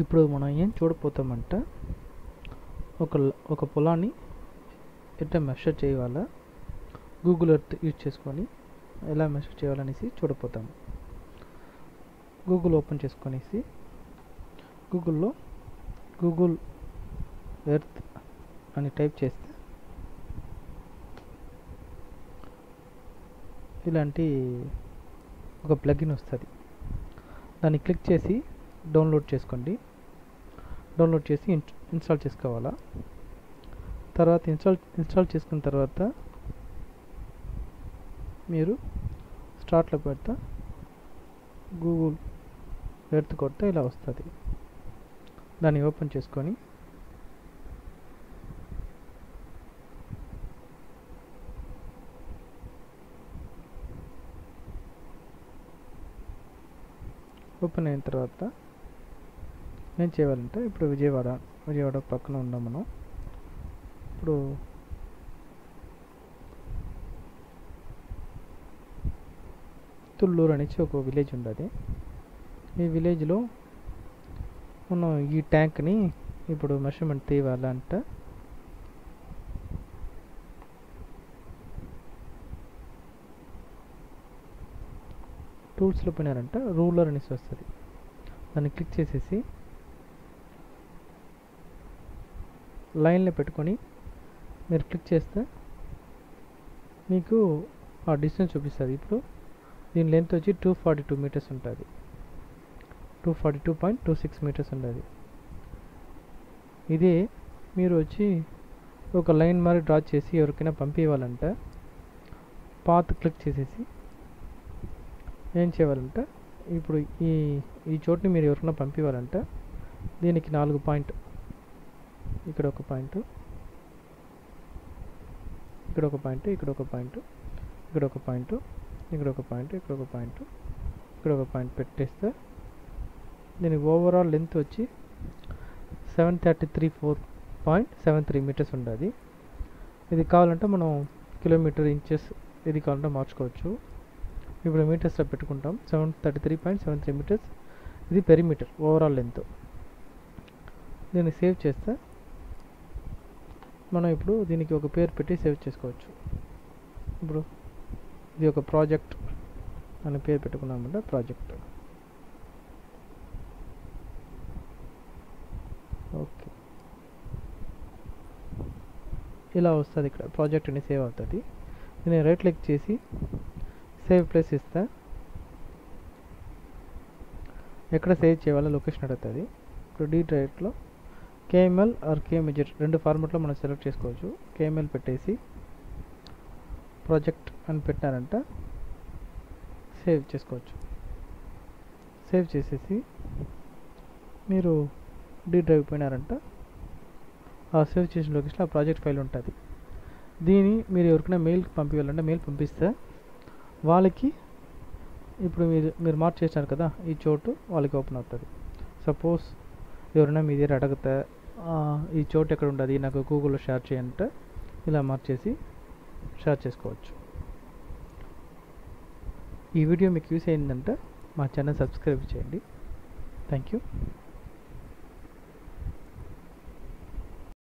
ఇప్పుడు మనం ఏం చూడపోతామంటే ఒక పొలాన్ని ఎట్లా మెషర్ చేయాలా గూగుల్ ఎర్త్ యూజ్ చేసుకొని ఎలా మెషర్ చేయాలనేసి చూడపోతాము. గూగుల్ ఓపెన్ చేసుకొనేసి గూగుల్లో గూగుల్ ఎర్త్ అని టైప్ చేస్తే ఇలాంటి ఒక ప్లగిన్ వస్తుంది. దాన్ని క్లిక్ చేసి డౌన్లోడ్ చేసుకోండి. డౌన్లోడ్ చేసి ఇన్స్టాల్ చేసుకోవాలా. తర్వాత ఇన్స్టాల్ చేసుకున్న తర్వాత మీరు స్టార్ట్లో పెడతా గూగుల్ ఎర్త్ కొడితే ఇలా వస్తుంది. దాన్ని ఓపెన్ చేసుకొని ఓపెన్ అయిన తర్వాత ఏం చేయాలంటే ఇప్పుడు విజయవాడ పక్కన ఉన్నాం మనం. ఇప్పుడు తుళ్ళూరు అనేసి ఒక విలేజ్ ఉండదు. ఈ విలేజ్లో మనం ఈ ట్యాంక్ని ఇప్పుడు మెషర్మెంట్ తీయాలంటే టూల్స్లో పోయినారంటే రూలర్ అనేసి వస్తుంది. దాన్ని క్లిక్ చేసేసి లైన్లో పెట్టుకొని మీరు క్లిక్ చేస్తే మీకు ఆ డిస్టెన్స్ చూపిస్తుంది. ఇప్పుడు దీని లెంత్ వచ్చి 242 మీటర్స్ ఉంటుంది. 242.26 మీటర్స్ ఉంటుంది. ఇదే మీరు వచ్చి ఒక లైన్ మరి డ్రా చేసి ఎవరికైనా పంపించాలంటే పాత్ క్లిక్ చేసేసి ఏం చేయాలంటే ఇప్పుడు ఈ చోటుని మీరు ఎవరికైనా పంపించాలంటే దీనికి 4 పాయింట్, ఇక్కడ ఒక పాయింట్, ఇక్కడ ఒక పాయింట్, ఇక్కడ ఒక పాయింట్, ఇక్కడ ఒక పాయింట్, ఇక్కడ ఒక పాయింట్, ఇక్కడ ఒక పాయింట్, ఇక్కడ ఒక పాయింట్ పెట్టేస్తే దీని ఓవరాల్ లెంత్ వచ్చి 733.73 మీటర్స్ ఉంటుంది. ఇది కావాలంటే మనం కిలోమీటర్, ఇంచెస్ ఇది కావాలంటే మార్చుకోవచ్చు. ఇప్పుడు మీటర్స్లో పెట్టుకుంటాం. 733.73 మీటర్స్ ఇది పెరిమీటర్ ఓవరాల్ లెంత్. దీన్ని సేవ్ చేస్తే మనం ఇప్పుడు దీనికి ఒక పేరు పెట్టి సేవ్ చేసుకోవచ్చు. ఇప్పుడు ఇది ఒక ప్రాజెక్ట్ అనే పేరు పెట్టుకున్నామంటే ప్రాజెక్ట్. ఓకే, ఇలా వస్తుంది. ఇక్కడ ప్రాజెక్ట్ అని సేవ్ అవుతుంది. నేను రైట్ క్లిక్ చేసి సేవ్ ప్లేస్ ఇస్తా. ఎక్కడ సేవ్ చేయాలో లొకేషన్ అడుగుతుంది. ఇప్పుడు డీ డ్రైవ్లో కేఎంఎల్ ఆర్ కేఎంజెడ్ రెండు ఫార్మాట్లో మనం సెలెక్ట్ చేసుకోవచ్చు. కేఎంఎల్ పెట్టేసి ప్రాజెక్ట్ అని పెట్టారంటే సేవ్ చేసుకోవచ్చు. సేవ్ చేసేసి మీరు డీ డ్రైవ్ పోయినారంటే ఆ సేవ్ చేసిన లొకేషన్లో ఆ ప్రాజెక్ట్ ఫైల్ ఉంటుంది. దీన్ని మీరు ఎవరికైనా మెయిల్ పంపించాలంటే మెయిల్ పంపిస్తే వాళ్ళకి ఇప్పుడు మీరు మార్క్ చేసినారు కదా ఈ చోటు వాళ్ళకి ఓపెన్ అవుతుంది. సపోజ్ ఎవరైనా మీ దగ్గర అడిగితే ఈ చోటు ఎక్కడ ఉంటుంది నాకు గూగుల్లో షేర్ చేయంటే ఇలా మార్క్ చేసి షేర్ చేసుకోవచ్చు. ఈ వీడియో మీకు యూస్ అయిందంటే మా ఛానల్ సబ్స్క్రైబ్ చేయండి. Thank you.